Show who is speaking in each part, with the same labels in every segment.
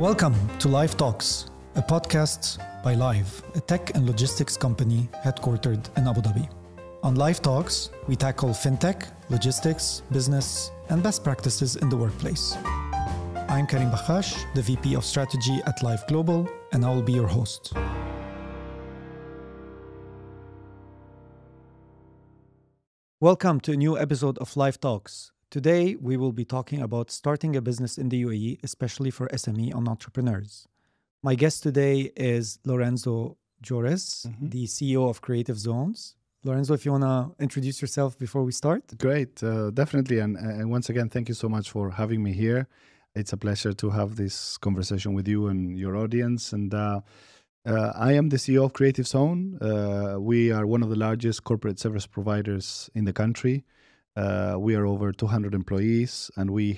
Speaker 1: Welcome to Lyve Talks, a podcast by Lyve, a tech and logistics company headquartered in Abu Dhabi. On Lyve Talks, we tackle fintech, logistics, business, and best practices in the workplace. I'm Karim Bakhache, the VP of Strategy at Lyve Global, and I will be your host. Welcome to a new episode of Lyve Talks. Today, we will be talking about starting a business in the UAE, especially for SME and entrepreneurs. My guest today is Lorenzo Jooris, the CEO of Creative Zones. Lorenzo, if you want to introduce yourself before we start.
Speaker 2: Great, definitely. And once again, thank you so much for having me here. It's a pleasure to have this conversation with you and your audience. And I am the CEO of Creative Zone. We are one of the largest corporate service providers in the country. We are over 200 employees, and we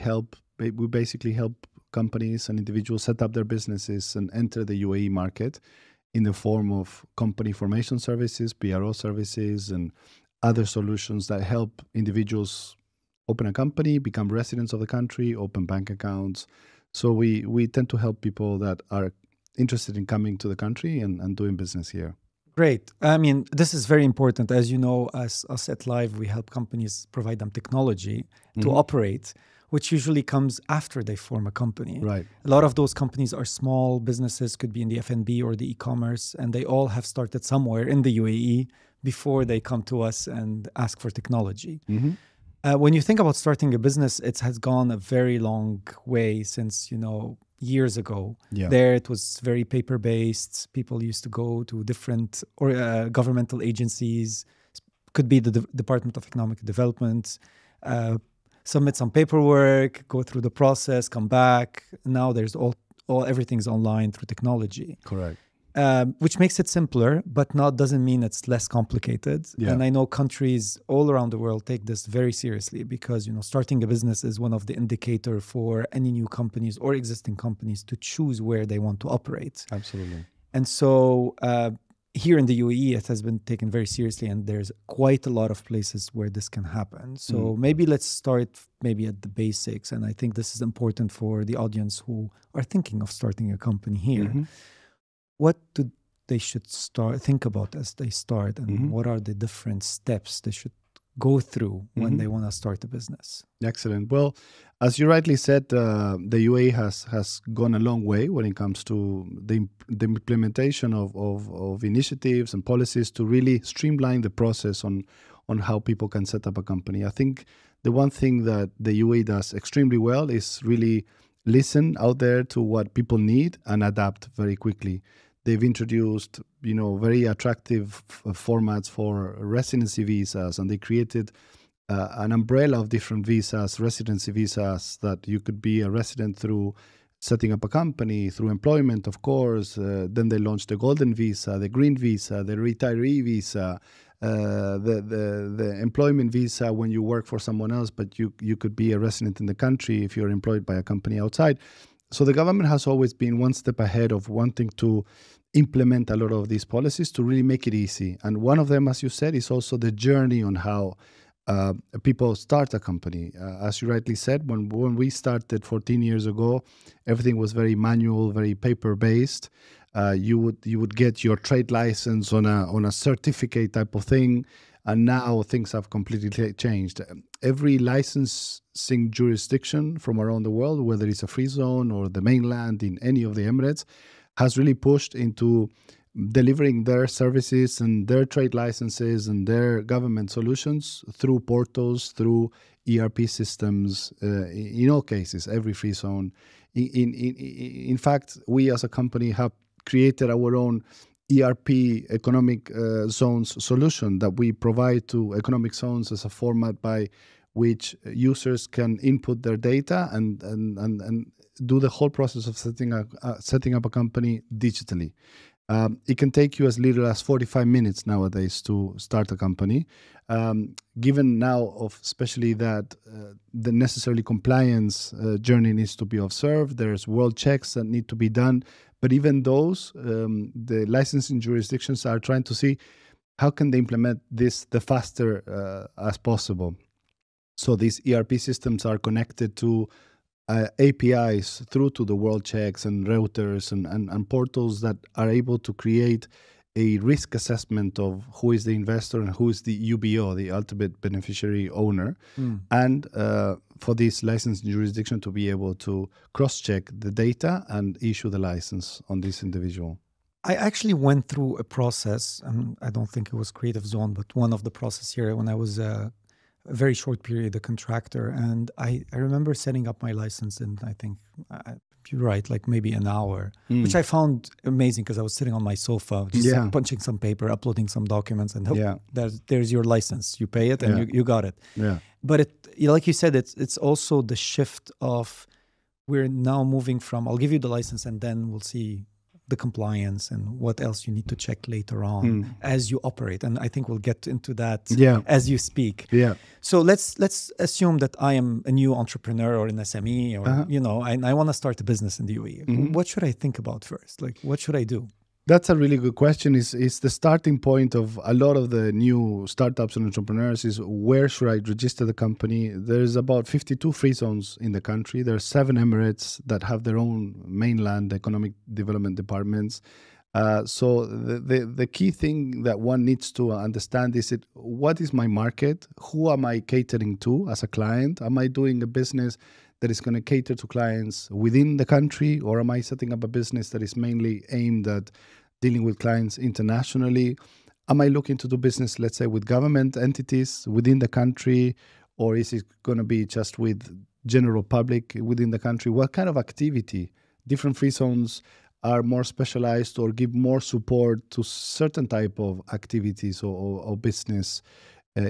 Speaker 2: basically help companies and individuals set up their businesses and enter the UAE market in the form of company formation services, PRO services, and other solutions that help individuals open a company, become residents of the country, open bank accounts. So we tend to help people that are interested in coming to the country and doing business here.
Speaker 1: Great. I mean, this is very important. As you know, us at Lyve, we help companies provide them technology to operate, which usually comes after they form a company.
Speaker 2: Right.
Speaker 1: A lot of those companies are small businesses, could be in the F&B or the e-commerce, and they all have started somewhere in the UAE before they come to us and ask for technology. When you think about starting a business, it has gone a very long way since, years ago.
Speaker 2: Yeah.
Speaker 1: There it was very paper-based. People used to go to different governmental agencies, could be the Department of Economic Development, submit some paperwork, go through the process, come back. Now there's everything's online through technology.
Speaker 2: Correct.
Speaker 1: Which makes it simpler, but doesn't mean it's less complicated.
Speaker 2: Yeah.
Speaker 1: And I know countries all around the world take this very seriously because, starting a business is one of the indicator for any new companies or existing companies to choose where they want to operate.
Speaker 2: Absolutely.
Speaker 1: And so here in the UAE, it has been taken very seriously, and there's quite a lot of places where this can happen. So maybe let's start at the basics. And I think this is important for the audience who are thinking of starting a company here. What do they should think about as they start, and what are the different steps they should go through when they want to start a business?
Speaker 2: Excellent. Well, as you rightly said, the UAE has gone a long way when it comes to the implementation of initiatives and policies to really streamline the process on how people can set up a company. I think the one thing that the UAE does extremely well is really listen out there to what people need and adapt very quickly. They've introduced, very attractive formats for residency visas, and they created an umbrella of different visas, residency visas, that you could be a resident through setting up a company, through employment, of course. Then they launched the golden visa, the green visa, the retiree visa, the employment visa when you work for someone else, but you could be a resident in the country if you're employed by a company outside. So the government has always been one step ahead of wanting to implement a lot of these policies to really make it easy. And one of them, as you said, is also the journey on how people start a company. As you rightly said, when we started 14 years ago, everything was very manual, very paper-based. You would get your trade license on a certificate type of thing, and now things have completely changed. Every licensing jurisdiction from around the world, whether it's a free zone or the mainland in any of the Emirates, has really pushed into delivering their services and their trade licenses and their government solutions through portals, through ERP systems, in all cases, every free zone. In fact, we as a company have created our own ERP economic zones solution that we provide to economic zones as a format by which users can input their data and do the whole process of setting up a company digitally. It can take you as little as 45 minutes nowadays to start a company. Given now especially that the necessary compliance journey needs to be observed, there's world checks that need to be done. But even those, the licensing jurisdictions are trying to see how can they implement this the faster as possible. So these ERP systems are connected to APIs through to the world checks and routers and portals that are able to create a risk assessment of who is the investor and who is the UBO, the ultimate beneficiary owner, and for this licensed jurisdiction to be able to cross-check the data and issue the license on this individual.
Speaker 1: I actually went through a process, and I don't think it was Creative Zone, but one of the process here when I was a very short period a contractor, and I remember setting up my license in, I think, you're right, like maybe an hour, which I found amazing because I was sitting on my sofa, just punching some paper, uploading some documents, and there's your license. You pay it, and you got it.
Speaker 2: Yeah.
Speaker 1: But like you said, it's also the shift of we're now moving from I'll give you the license, and then we'll see the compliance and what else you need to check later on as you operate. And I think we'll get into that as you speak.
Speaker 2: Yeah.
Speaker 1: So let's assume that I am a new entrepreneur or an SME or, and I want to start a business in the UAE. What should I think about first? Like, what should I do?
Speaker 2: That's a really good question. Is the starting point of a lot of the new startups and entrepreneurs is where should I register the company? There's about 52 free zones in the country. There are 7 emirates that have their own mainland economic development departments. So the key thing that one needs to understand is what is my market? Who am I catering to as a client? Am I doing a business that is going to cater to clients within the country, or am I setting up a business that is mainly aimed at dealing with clients internationally? Am I looking to do business, let's say, with government entities within the country, or is it going to be just with general public within the country? What kind of activity? Different free zones are more specialized or give more support to certain type of activities or business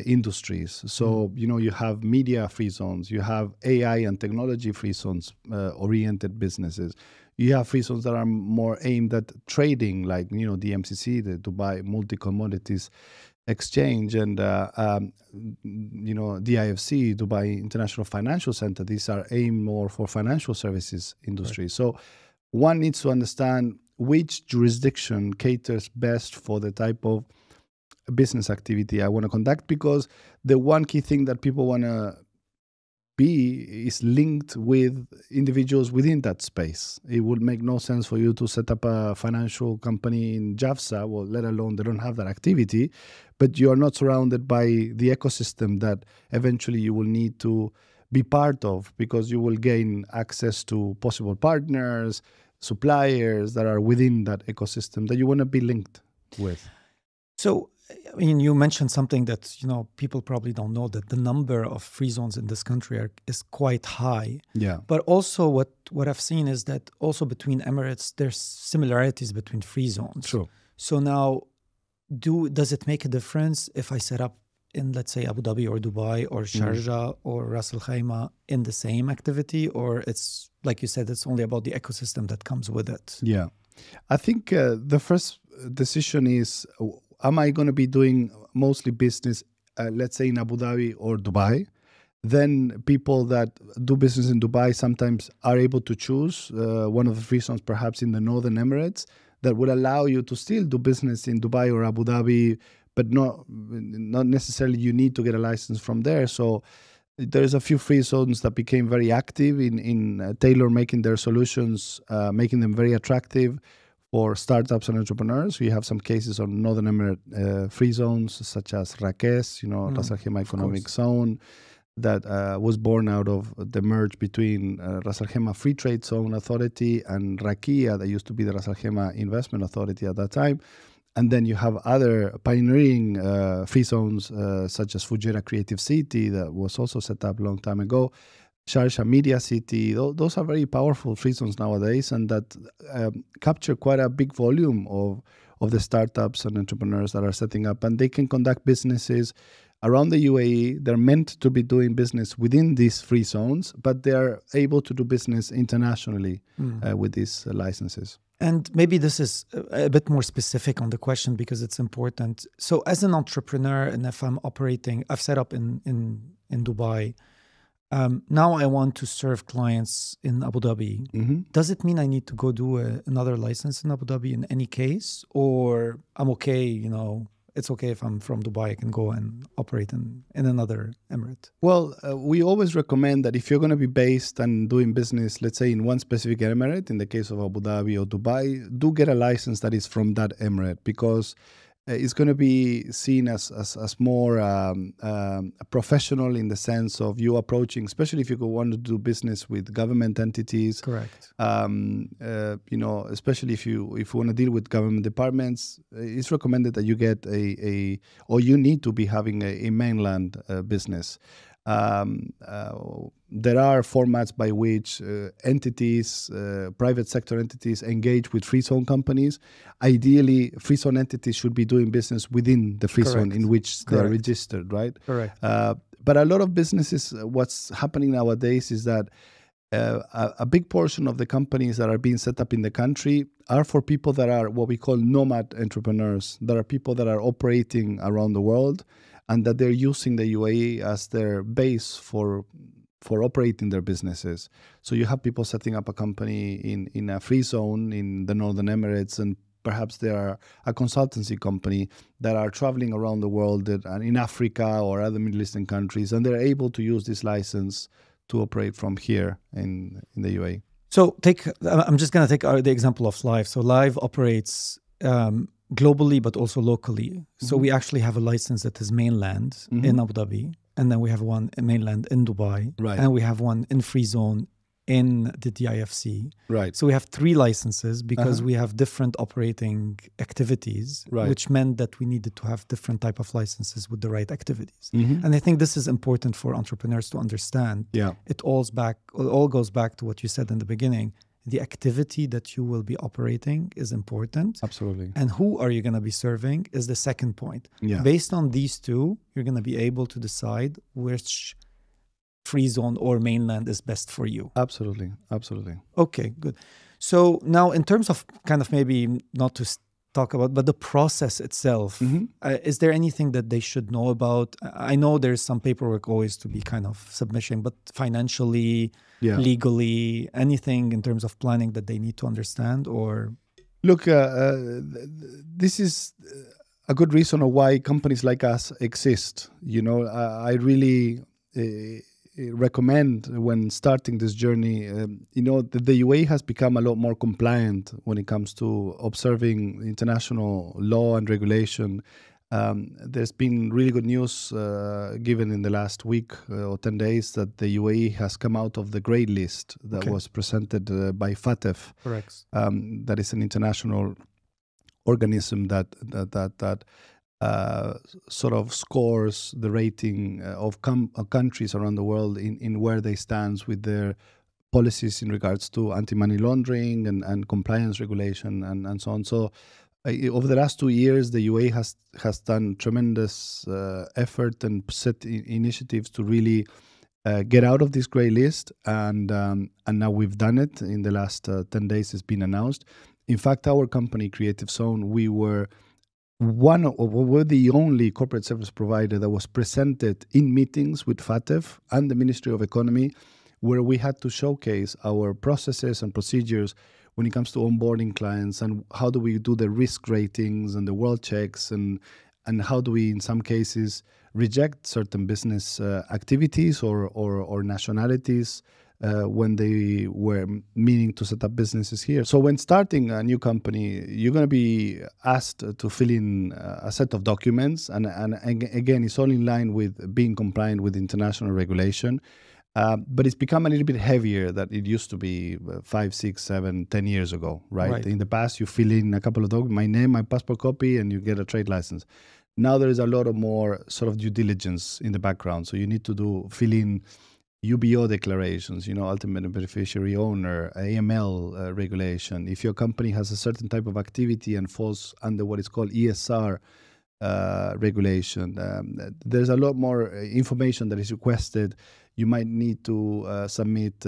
Speaker 2: industries. So, you have media free zones, you have AI and technology free zones oriented businesses. You have free zones that are more aimed at trading, like, the MCC, the Dubai Multi-Commodities Exchange, and, the DIFC, Dubai International Financial Center. These are aimed more for financial services industry. Right. So one needs to understand which jurisdiction caters best for the type of business activity I want to conduct, because the one key thing that people want to be is linked with individuals within that space. It would make no sense for you to set up a financial company in Jafsa, well, let alone they don't have that activity, but you are not surrounded by the ecosystem that eventually you will need to be part of, because you will gain access to possible partners, suppliers that are within that ecosystem that you want to be linked with.
Speaker 1: So, I mean, you mentioned something that, people probably don't know, that the number of free zones in this country is quite high.
Speaker 2: Yeah.
Speaker 1: But also what I've seen is that also between Emirates, there's similarities between free zones.
Speaker 2: True.
Speaker 1: So now, does it make a difference if I set up in, let's say, Abu Dhabi or Dubai or Sharjah or Ras Al Khaimah in the same activity? Or it's, like you said, it's only about the ecosystem that comes with it?
Speaker 2: Yeah. I think the first decision is, am I going to be doing mostly business, let's say in Abu Dhabi or Dubai? Then people that do business in Dubai sometimes are able to choose one of the free zones, perhaps in the Northern Emirates, that will allow you to still do business in Dubai or Abu Dhabi, but not necessarily you need to get a license from there. So there's a few free zones that became very active in tailor-making their solutions, making them very attractive for startups and entrepreneurs. We have some cases on Northern Emirate free zones, such as Rakesh, Ras Al Khaimah Economic Zone, that was born out of the merge between Ras Al Khaimah Free Trade Zone Authority and Rakia, that used to be the Ras Al Khaimah Investment Authority at that time. And then you have other pioneering free zones, such as Fujairah Creative City, that was also set up a long time ago. Sharjah Media City, those are very powerful free zones nowadays, and that capture quite a big volume of the startups and entrepreneurs that are setting up. And they can conduct businesses around the UAE. They're meant to be doing business within these free zones, but they are able to do business internationally with these licenses.
Speaker 1: And maybe this is a bit more specific on the question because it's important. So as an entrepreneur, and if I'm operating, I've set up in Dubai, now I want to serve clients in Abu Dhabi. Mm-hmm. Does it mean I need to go do another license in Abu Dhabi in any case? Or I'm okay, it's okay if I'm from Dubai, I can go and operate in another emirate?
Speaker 2: Well, we always recommend that if you're going to be based and doing business, let's say in one specific emirate, in the case of Abu Dhabi or Dubai, do get a license that is from that emirate, because it's going to be seen as more professional, in the sense of you approaching, especially if you want to do business with government entities.
Speaker 1: Correct.
Speaker 2: Especially if you want to deal with government departments, it's recommended that you get or you need to be having a mainland business. There are formats by which entities, private sector entities, engage with free zone companies. Ideally, free zone entities should be doing business within the free zone in which they are registered, right?
Speaker 1: Correct.
Speaker 2: But a lot of businesses, what's happening nowadays is that a big portion of the companies that are being set up in the country are for people that are what we call nomad entrepreneurs. That are people that are operating around the world, and that they're using the UAE as their base for operating their businesses. So you have people setting up a company in a free zone in the Northern Emirates, and perhaps they are a consultancy company that are traveling around the world and in Africa or other Middle Eastern countries, and they're able to use this license to operate from here in the UAE.
Speaker 1: So I'm just going to take the example of Lyve. So Lyve operates globally, but also locally. So we actually have a license that is mainland in Abu Dhabi, and then we have one mainland in Dubai,
Speaker 2: right,
Speaker 1: and we have one in free zone in the DIFC.
Speaker 2: Right.
Speaker 1: So we have 3 licenses because we have different operating activities,
Speaker 2: right,
Speaker 1: which meant that we needed to have different type of licenses with the right activities. And I think this is important for entrepreneurs to understand.
Speaker 2: Yeah.
Speaker 1: It all goes back to what you said in the beginning. The activity that you will be operating is important.
Speaker 2: Absolutely.
Speaker 1: And who are you going to be serving is the second point.
Speaker 2: Yeah.
Speaker 1: Based on these 2, you're going to be able to decide which free zone or mainland is best for you.
Speaker 2: Absolutely. Absolutely.
Speaker 1: Okay, good. So now in terms of kind of maybe not to talk about, but the process itself, is there anything that they should know about? I know there's some paperwork always to be kind of submission, but financially, legally, anything in terms of planning that they need to understand? Or
Speaker 2: look, this is a good reason of why companies like us exist. I really recommend, when starting this journey, that the UAE has become a lot more compliant when it comes to observing international law and regulation. There's been really good news given in the last week or 10 days that the UAE has come out of the grey list that was presented by FATF.
Speaker 1: Correct.
Speaker 2: That is an international organism that sort of scores the rating of countries around the world in where they stand with their policies in regards to anti-money laundering and compliance regulation and so on. So over the last 2 years, the UAE has done tremendous effort and set initiatives to really get out of this grey list, and now we've done it. In the last 10 days, it's been announced. In fact, our company, Creative Zone, we're the only corporate service provider that was presented in meetings with FATF and the Ministry of Economy, where we had to showcase our processes and procedures when it comes to onboarding clients, and how do we do the risk ratings and the world checks, and how do we, in some cases, reject certain business activities or nationalities when they were meaning to set up businesses here. So when starting a new company, you're going to be asked to fill in a set of documents, and again, it's all in line with being compliant with international regulation. But it's become a little bit heavier than it used to be 5, 6, 7, 10 years ago, right? In the past, you fill in a couple of documents, my name, my passport copy, and you get a trade license. Now there is a lot of more sort of due diligence in the background. So you need to fill in UBO declarations, ultimate beneficiary owner, AML regulation. If your company has a certain type of activity and falls under what is called ESR regulation, there's a lot more information that is requested. You might need to submit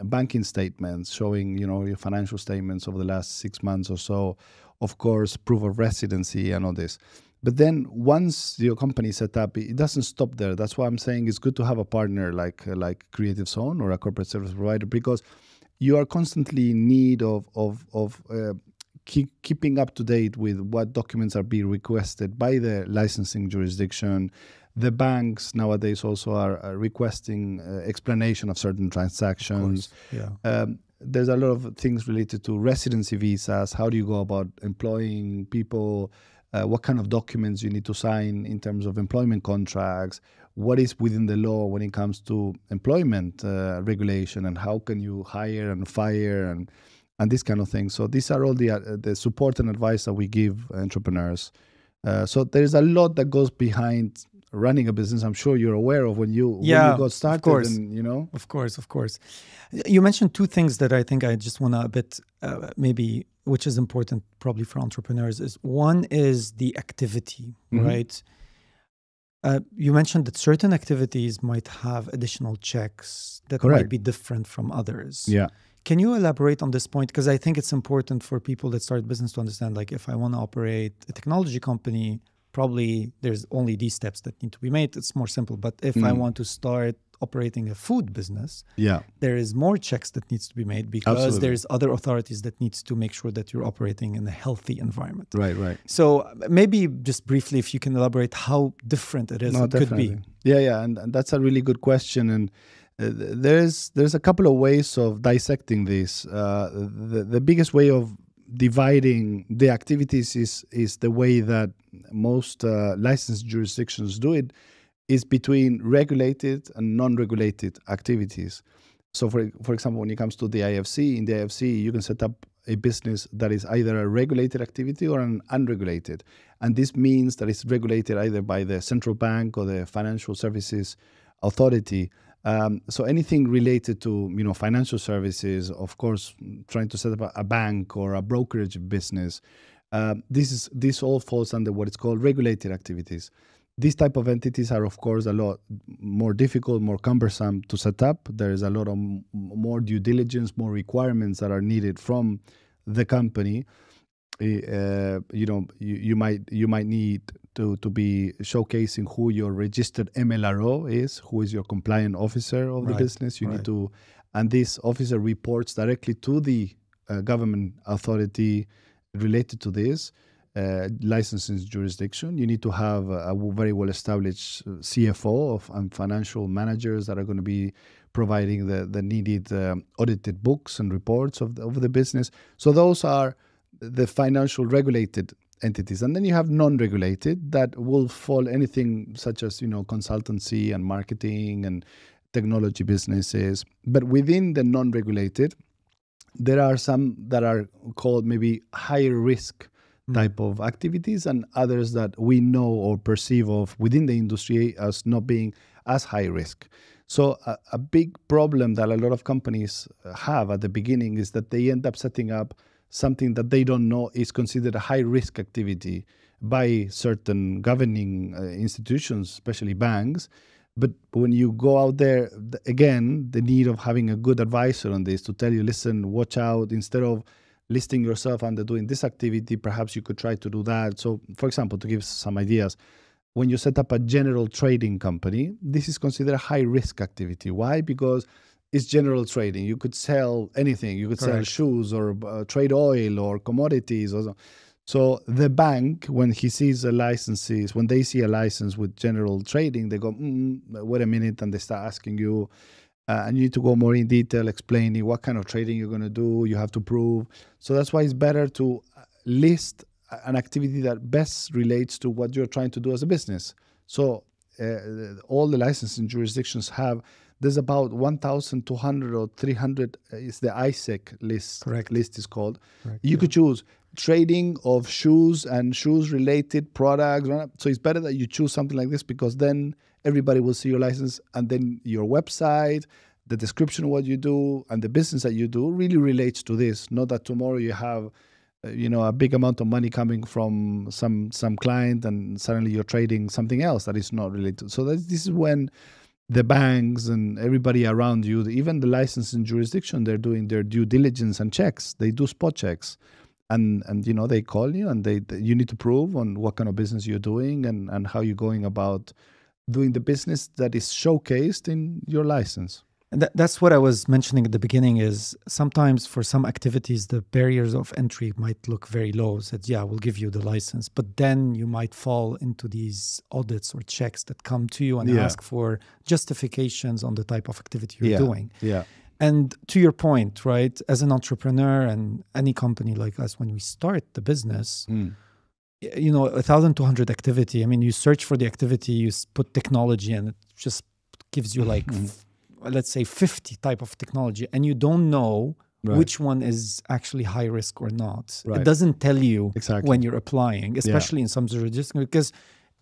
Speaker 2: banking statements showing, your financial statements over the last 6 months or so. Of course, proof of residency and all this. But then once your company is set up, it doesn't stop there. That's why I'm saying it's good to have a partner like Creative Zone or a corporate service provider, because you are constantly in need of keeping up to date with what documents are being requested by the licensing jurisdiction. The banks nowadays also are requesting explanation of certain transactions. There's a lot of things related to residency visas. How do you go about employing people? What kind of documents you need to sign in terms of employment contracts? What is within the law when it comes to employment regulation, and how can you hire and fire and this kind of thing. So these are all the support and advice that we give entrepreneurs. So there's a lot that goes behind running a business. I'm sure you're aware of when you got started.
Speaker 1: Of course.
Speaker 2: And,
Speaker 1: Of course. You mentioned two things that I think I just want to a bit maybe, which is important probably for entrepreneurs, is one is the activity, right? You mentioned that certain activities might have additional checks that might be different from others.
Speaker 2: Yeah.
Speaker 1: Can you elaborate on this point? Because I think it's important for people that start business to understand, like, if I want to operate a technology company, probably there's only these steps that need to be made. It's more simple. But if I want to start operating a food business, there is more checks that needs to be made, because there's other authorities that needs to make sure that you're operating in a healthy environment.
Speaker 2: Right.
Speaker 1: So maybe just briefly, if you can elaborate how different it is, could be.
Speaker 2: Yeah, and that's a really good question. And there's a couple of ways of dissecting this. The biggest way of dividing the activities is the way that most licensed jurisdictions do it, is between regulated and non-regulated activities. So for example, when it comes to the IFC, in the IFC, you can set up a business that is either a regulated activity or an unregulated. And this means that it's regulated either by the central bank or the Financial Services Authority. So anything related to financial services, of course, trying to set up a bank or a brokerage business, this all falls under what is called regulated activities. These type of entities are, of course, a lot more difficult, more cumbersome to set up. There is a lot of more due diligence, more requirements that are needed from the company. You might need to be showcasing who your registered MLRO is, who is your compliant officer of the business. You need to, and this officer reports directly to the government authority related to this licensing jurisdiction. You need to have a very well-established CFO and financial managers that are going to be providing the needed audited books and reports of the business. So those are the financial regulated entities. And then you have non-regulated that will fall anything such as, consultancy and marketing and technology businesses. But within the non-regulated, there are some that are called maybe higher risk type of activities, and others that we know or perceive of within the industry as not being as high risk. So a big problem that a lot of companies have at the beginning is that they end up setting up something that they don't know is considered a high risk activity by certain governing institutions, especially banks. But when you go out there, again, the need of having a good advisor on this to tell you, listen, watch out, instead of listing yourself under doing this activity, perhaps you could try to do that. So, for example, to give some ideas, when you set up a general trading company, this is considered a high-risk activity. Why? Because it's general trading. You could sell anything. You could sell shoes or trade oil or commodities. So the bank, when he sees when they see a license with general trading, they go, wait a minute, and they start asking you, and you need to go more in detail, explaining what kind of trading you're going to do, you have to prove. So that's why it's better to list an activity that best relates to what you're trying to do as a business. So all the licensing jurisdictions there's about 1,200 or 300 is the ISEC list. List is called. You could choose trading of shoes and shoes-related products. So it's better that you choose something like this, because then everybody will see your license, and then your website, the description of what you do, and the business that you do really relates to this. Not that tomorrow you have, a big amount of money coming from some client, and suddenly you're trading something else that is not related. So this is when the banks and everybody around you, even the licensing jurisdiction, they're doing their due diligence and checks. They do spot checks. And they call you, and you need to prove on what kind of business you're doing and how you're going about doing the business that is showcased in your license.
Speaker 1: And that's what I was mentioning at the beginning is sometimes for some activities, the barriers of entry might look very low. Said, yeah, we'll give you the license. But then you might fall into these audits or checks that come to you and ask for justifications on the type of activity you're doing.
Speaker 2: Yeah.
Speaker 1: And to your point, right, as an entrepreneur and any company like us, when we start the business, 1,200 activity. I mean, you search for the activity, you put technology, and it just gives you like, let's say 50 type of technology, and you don't know which one is actually high risk or not. It doesn't tell you when you're applying, especially in some jurisdictions, because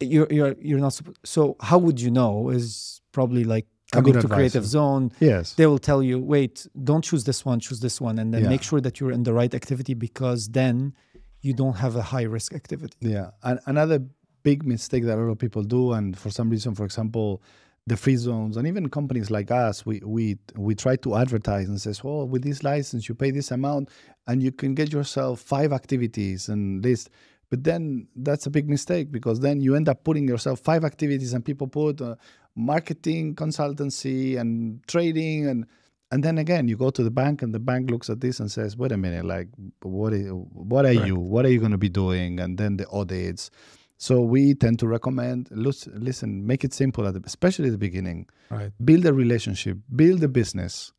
Speaker 1: you're not. So how would you know? Is probably like coming to Creative Zone.
Speaker 2: Yes,
Speaker 1: they will tell you, wait, don't choose this one, choose this one, and then make sure that you're in the right activity, because then you don't have a high risk activity.
Speaker 2: Yeah, and another big mistake that a lot of people do, and for some reason, for example, the free zones, and even companies like us, we try to advertise and says, well, with this license, you pay this amount, and you can get yourself 5 activities and this. But then that's a big mistake, because then you end up putting yourself 5 activities, and people put marketing, consultancy, and trading, and then again, you go to the bank, and the bank looks at this and says, wait a minute, like, what are you going to be doing? And then the audits. So we tend to recommend, listen, make it simple, especially at the beginning.
Speaker 1: Right.
Speaker 2: Build a relationship, build a business.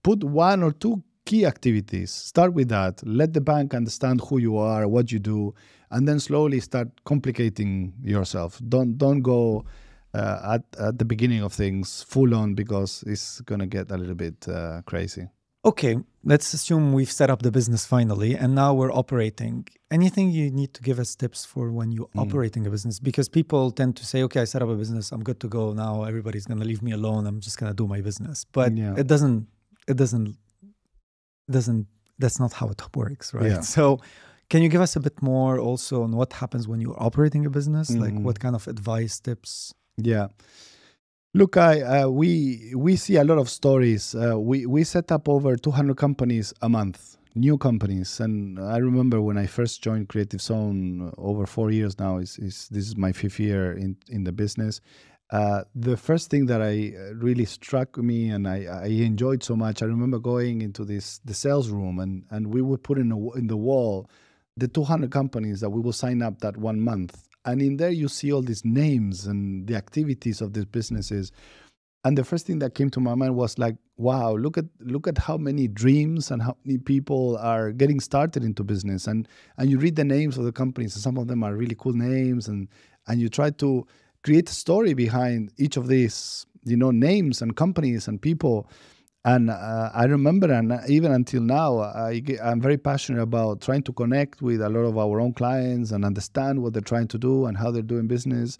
Speaker 2: Put 1 or 2 key activities. Start with that. Let the bank understand who you are, what you do, and then slowly start complicating yourself. Don't go at the beginning of things full on, because it's going to get a little bit crazy.
Speaker 1: Okay, let's assume we've set up the business finally, and now we're operating. Anything you need to give us tips for when you're operating a business? Because people tend to say, okay, I set up a business, I'm good to go now, everybody's going to leave me alone, I'm just going to do my business. But that's not how it works, right?
Speaker 2: Yeah.
Speaker 1: So can you give us a bit more also on what happens when you're operating a business? Like what kind of advice, tips?
Speaker 2: Yeah. Look, we see a lot of stories. We set up over 200 companies a month, new companies. And I remember when I first joined Creative Zone over 4 years now, this is my 5th year in the business. The first thing that really struck me and I enjoyed so much, I remember going into the sales room, and we would put in the wall the 200 companies that we will sign up that 1 month. And in there, you see all these names and the activities of these businesses. And the first thing that came to my mind was like, wow, look at how many dreams and how many people are getting started into business. And you read the names of the companies, and some of them are really cool names. And you try to create a story behind each of these, names and companies and people. And I remember, and even until now, I'm very passionate about trying to connect with a lot of our own clients and understand what they're trying to do and how they're doing business.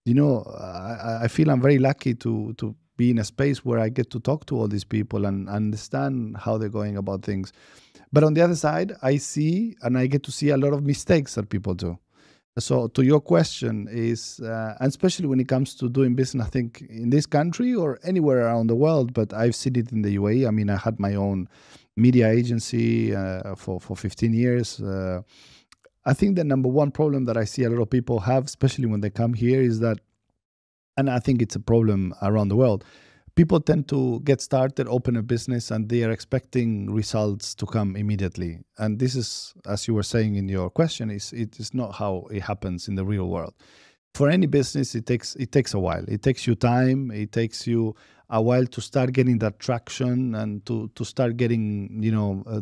Speaker 2: I feel I'm very lucky to be in a space where I get to talk to all these people and understand how they're going about things. But on the other side, I see and I get to see a lot of mistakes that people do. So to your question is, and especially when it comes to doing business, I think in this country or anywhere around the world, but I've seen it in the UAE. I mean, I had my own media agency for 15 years. I think the number one problem that I see a lot of people have, especially when they come here, is that, and I think it's a problem around the world, people tend to get started, open a business, and they are expecting results to come immediately. And this is, as you were saying in your question, it is not how it happens in the real world. For any business, it takes a while. It takes you time. It takes you a while to start getting that traction and to start getting,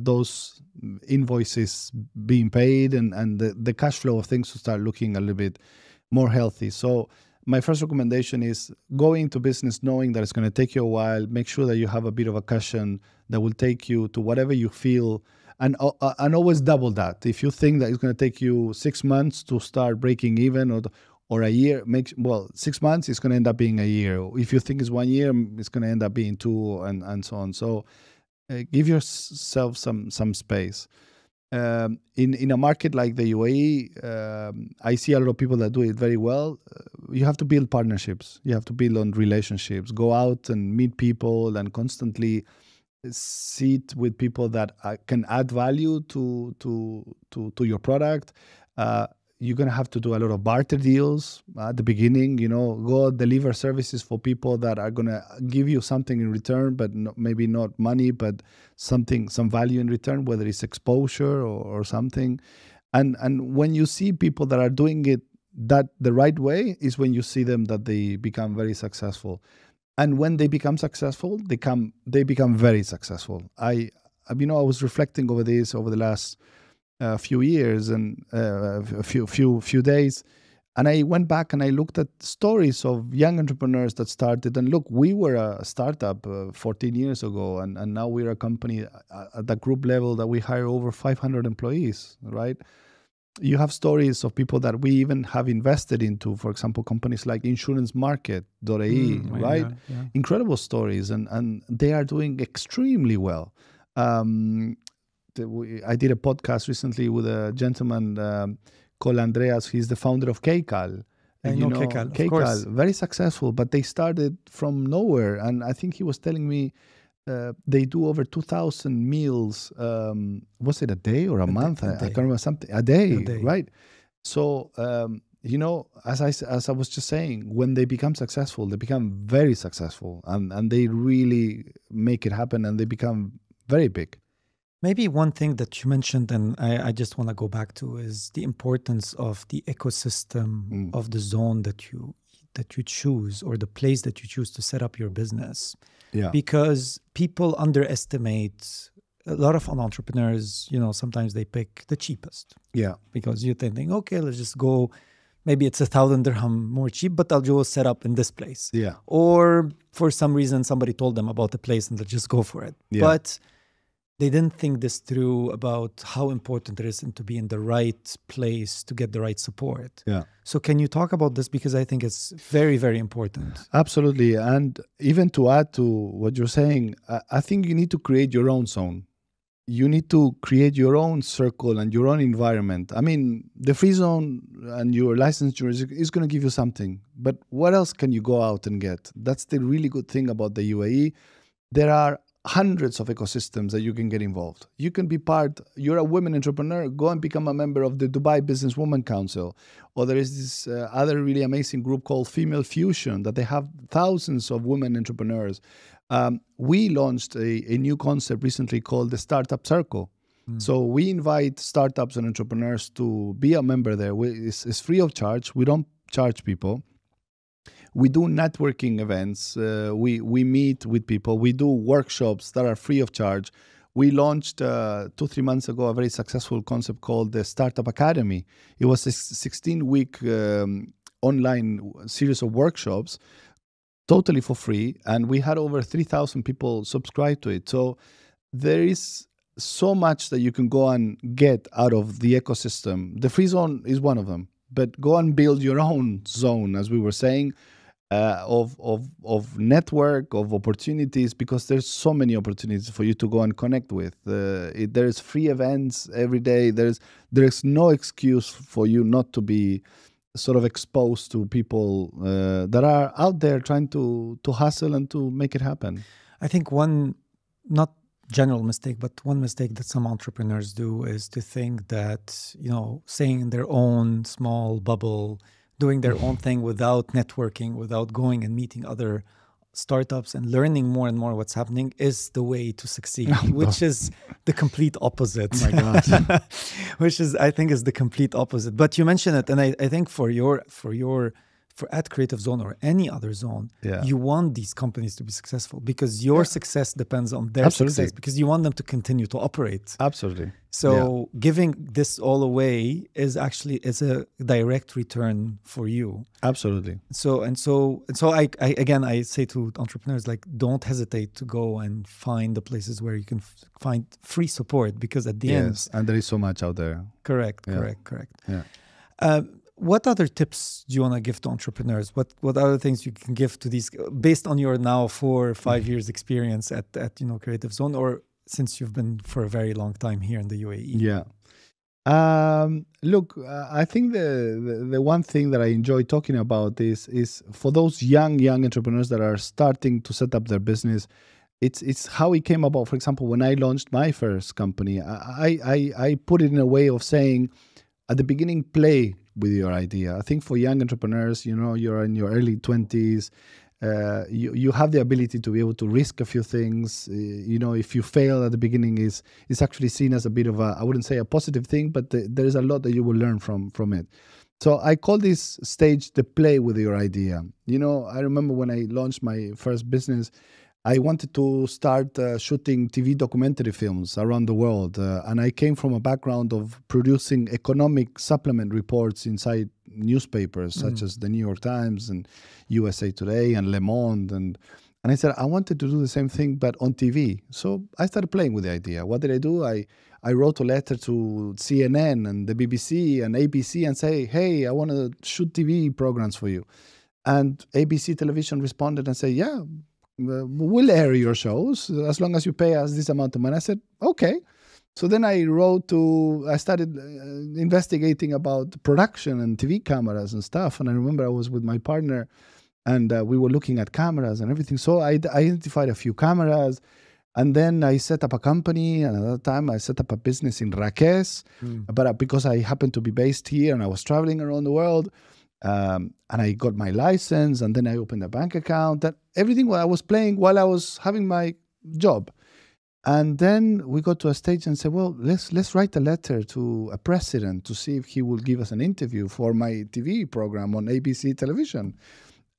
Speaker 2: those invoices being paid and the cash flow of things to start looking a little bit more healthy. So my first recommendation is go into business knowing that it's going to take you a while. Make sure that you have a bit of a cushion that will take you to whatever you feel, and always double that. If you think that it's going to take you 6 months to start breaking even or a year, 6 months is going to end up being a year. If you think it's 1 year, it's going to end up being 2 and so on. So give yourself some space. In a market like the UAE, I see a lot of people that do it very well. You have to build partnerships. You have to build on relationships. Go out and meet people and constantly sit with people that can add value to your product. you're going to have to do a lot of barter deals at the beginning, go deliver services for people that are going to give you something in return, but maybe not money, but some value in return, whether it's exposure or something. And when you see people that are doing it the right way is when you see them that they become very successful. And when they become successful, they become very successful. I was reflecting over this over the last few years and a few days, and I went back and I looked at stories of young entrepreneurs that started. And look, we were a startup 14 years ago, and now we're a company at the group level that we hire over 500 employees, right? You have stories of people that we even have invested into, for example, companies like insurancemarket.ie, right? Yeah. Incredible stories, and they are doing extremely well. I did a podcast recently with a gentleman called Andreas. He's the founder of KCAL.
Speaker 1: I know KCAL, of course.
Speaker 2: Very successful, but they started from nowhere. And I think he was telling me they do over 2,000 meals. Was it a day or a month? I can't remember something. A day, right? So, as I was just saying, when they become successful, they become very successful, and they really make it happen, and they become very big.
Speaker 1: Maybe one thing that you mentioned, and I just want to go back to, is the importance of the ecosystem of the zone that you choose, or the place that you choose to set up your business.
Speaker 2: Yeah.
Speaker 1: Because people underestimate, a lot of entrepreneurs, sometimes they pick the cheapest.
Speaker 2: Yeah.
Speaker 1: Because you're thinking, okay, let's just go, maybe it's 1,000 dirham more cheap, but I'll just set up in this place.
Speaker 2: Yeah.
Speaker 1: Or for some reason, somebody told them about the place and they'll just go for it.
Speaker 2: Yeah.
Speaker 1: But they didn't think this through about how important it is to be in the right place to get the right support.
Speaker 2: Yeah.
Speaker 1: So can you talk about this? Because I think it's very, very important.
Speaker 2: Absolutely. And even to add to what you're saying, I think you need to create your own zone. You need to create your own circle and your own environment. I mean, the free zone and your licensure is going to give you something. But what else can you go out and get? That's the really good thing about the UAE. There are hundreds of ecosystems that you can get involved. You can be you're a women entrepreneur, go and become a member of the Dubai Businesswoman Council. Or there is this other really amazing group called Female Fusion that they have thousands of women entrepreneurs. We launched a new concept recently called the Startup Circle. So we invite startups and entrepreneurs to be a member there. It's free of charge. We don't charge people. We do networking events. We meet with people. We do workshops that are free of charge. We launched 2-3 months ago a very successful concept called the Startup Academy. It was a 16-week online series of workshops, totally for free, and we had over 3,000 people subscribe to it. So there is so much that you can go and get out of the ecosystem. The free zone is one of them, but go and build your own zone, as we were saying, of network, of opportunities, because there's so many opportunities for you to go and connect with. There's free events every day. There's no excuse for you not to be sort of exposed to people that are out there trying to hustle and to make it happen.
Speaker 1: I think one, not general mistake, but one mistake that some entrepreneurs do is to think that, staying in their own small bubble, doing their own thing without networking, without going and meeting other startups and learning more and more what's happening is the way to succeed, which is the complete opposite.
Speaker 2: Oh my God.
Speaker 1: Which is, I think, is the complete opposite. But you mentioned it, and I think for at Creative Zone or any other zone, you want these companies to be successful because your success depends on their success, because you want them to continue to operate.
Speaker 2: Absolutely.
Speaker 1: So giving this all away is a direct return for you.
Speaker 2: Absolutely.
Speaker 1: So I say to entrepreneurs, like, don't hesitate to go and find the places where you can find free support, because at the end,
Speaker 2: and there is so much out there.
Speaker 1: Correct.
Speaker 2: Yeah.
Speaker 1: What other tips do you want to give to entrepreneurs? What other things you can give to these, based on your now 4 or 5 years experience at Creative Zone, or since you've been for a very long time here in the UAE?
Speaker 2: Yeah. Look, I think the one thing that I enjoy talking about is for those young entrepreneurs that are starting to set up their business. It's how it came about. For example, when I launched my first company, I put it in a way of saying, at the beginning, play with your idea. I think for young entrepreneurs, you're in your early 20s. You have the ability to be able to risk a few things. If you fail at the beginning, is actually seen as a bit of I wouldn't say a positive thing, but there is a lot that you will learn from it. So I call this stage the play with your idea. I remember when I launched my first business, I wanted to start shooting TV documentary films around the world. And I came from a background of producing economic supplement reports inside newspapers, such as the New York Times and USA Today and Le Monde. And I said, I wanted to do the same thing, but on TV. So I started playing with the idea. What did I do? I wrote a letter to CNN and the BBC and ABC and say, hey, I want to shoot TV programs for you. And ABC television responded and said, yeah, we'll air your shows as long as you pay us this amount of money. I said, okay. So then I started investigating about production and TV cameras and stuff. And I remember I was with my partner and we were looking at cameras and everything. So I identified a few cameras. And then I set up a company, and at that time I set up a business in Raquel, but because I happened to be based here and I was traveling around the world, and I got my license, and then I opened a bank account, and everything I was playing while I was having my job. And then we got to a stage and said, well, let's write a letter to a president to see if he will give us an interview for my TV program on ABC television.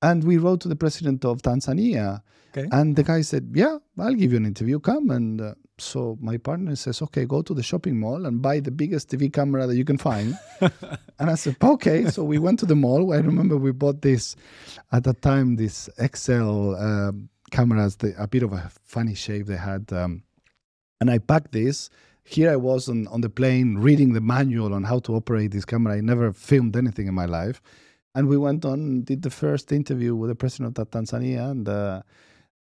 Speaker 2: And we wrote to the president of Tanzania. Okay. And the guy said, yeah, I'll give you an interview, come. And so my partner says, okay, go to the shopping mall and buy the biggest TV camera that you can find. And I said, okay. So we went to the mall. I remember we bought this, at that time, this XL cameras, a bit of a funny shape they had. And I packed this. Here I was on the plane reading the manual on how to operate this camera. I never filmed anything in my life. And we went on and did the first interview with the president of Tanzania.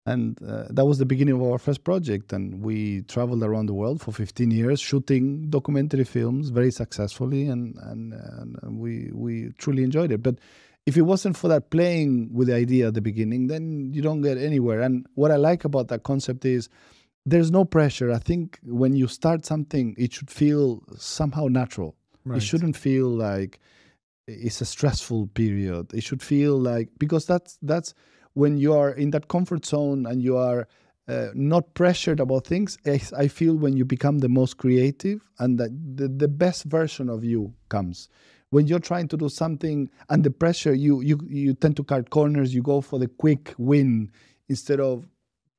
Speaker 2: And that was the beginning of our first project. And we traveled around the world for 15 years, shooting documentary films very successfully. And we truly enjoyed it. But if it wasn't for that playing with the idea at the beginning, then you don't get anywhere. And what I like about that concept is there's no pressure. I think when you start something, it should feel somehow natural. Right. It shouldn't feel like it's a stressful period. It should feel like, because that's when you are in that comfort zone and you are not pressured about things. I feel when you become the most creative and that the best version of you comes. When you're trying to do something and the pressure, you tend to cut corners. You go for the quick win instead of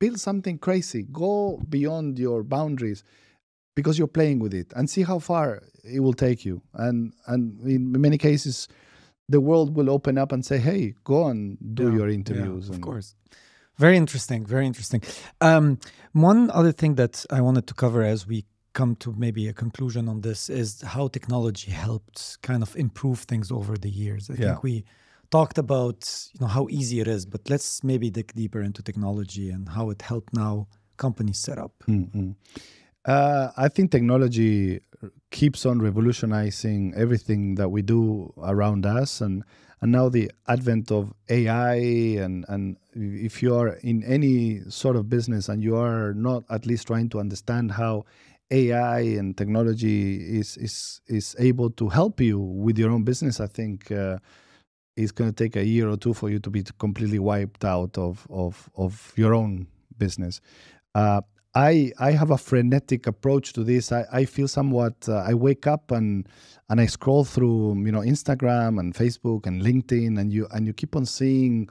Speaker 2: build something crazy. Go beyond your boundaries, because you're playing with it, and see how far it will take you. And in many cases, the world will open up and say, hey, go and do your interviews.
Speaker 1: Of course. Very interesting, very interesting. One other thing that I wanted to cover as we come to maybe a conclusion on this is how technology helped kind of improve things over the years. I think we talked about how easy it is, but let's maybe dig deeper into technology and how it helped now companies set up.
Speaker 2: Mm-hmm. I think technology keeps on revolutionizing everything that we do around us, and now the advent of AI, and if you are in any sort of business and you are not at least trying to understand how AI and technology is able to help you with your own business, I think it's going to take a year or two for you to be completely wiped out of your own business. I have a frenetic approach to this. I feel somewhat, I wake up and I scroll through, Instagram and Facebook and LinkedIn, and you keep on seeing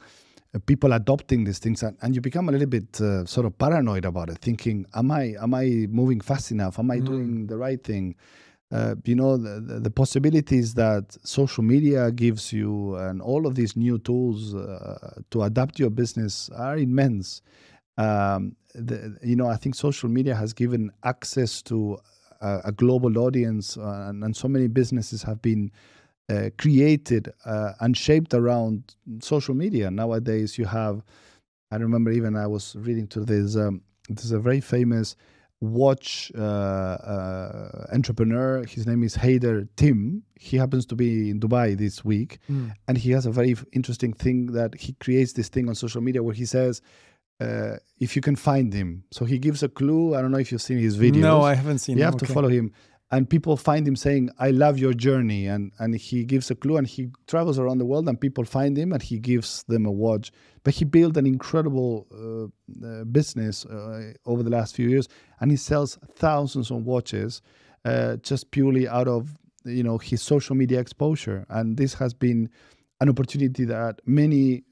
Speaker 2: people adopting these things, and you become a little bit sort of paranoid about it, thinking, am I moving fast enough? Am I doing the right thing? The possibilities that social media gives you and all of these new tools to adapt your business are immense. I think social media has given access to a global audience, and so many businesses have been created and shaped around social media. Nowadays, you have, I remember even I was reading to this, there's a very famous watch entrepreneur. His name is Haider Tim. He happens to be in Dubai this week, and he has a very interesting thing that he creates this thing on social media where he says, if you can find him. So he gives a clue. I don't know if you've seen his videos.
Speaker 1: No, I haven't seen him.
Speaker 2: You have to follow him. and people find him saying, "I love your journey," and he gives a clue, and he travels around the world, and people find him, and he gives them a watch. But he built an incredible business over the last few years, and he sells thousands of watches just purely out of his social media exposure. And this has been an opportunity that many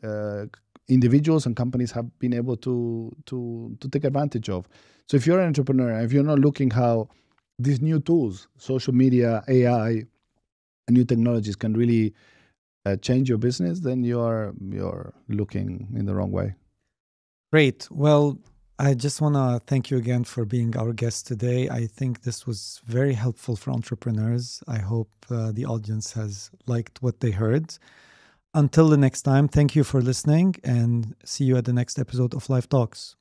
Speaker 2: individuals and companies have been able to take advantage of. So if you're an entrepreneur, if you're not looking how these new tools, social media, AI, and new technologies can really change your business, then you're looking in the wrong way.
Speaker 1: Great. Well, I just want to thank you again for being our guest today. I think this was very helpful for entrepreneurs. I hope the audience has liked what they heard. Until the next time, thank you for listening, and see you at the next episode of Lyve Talks.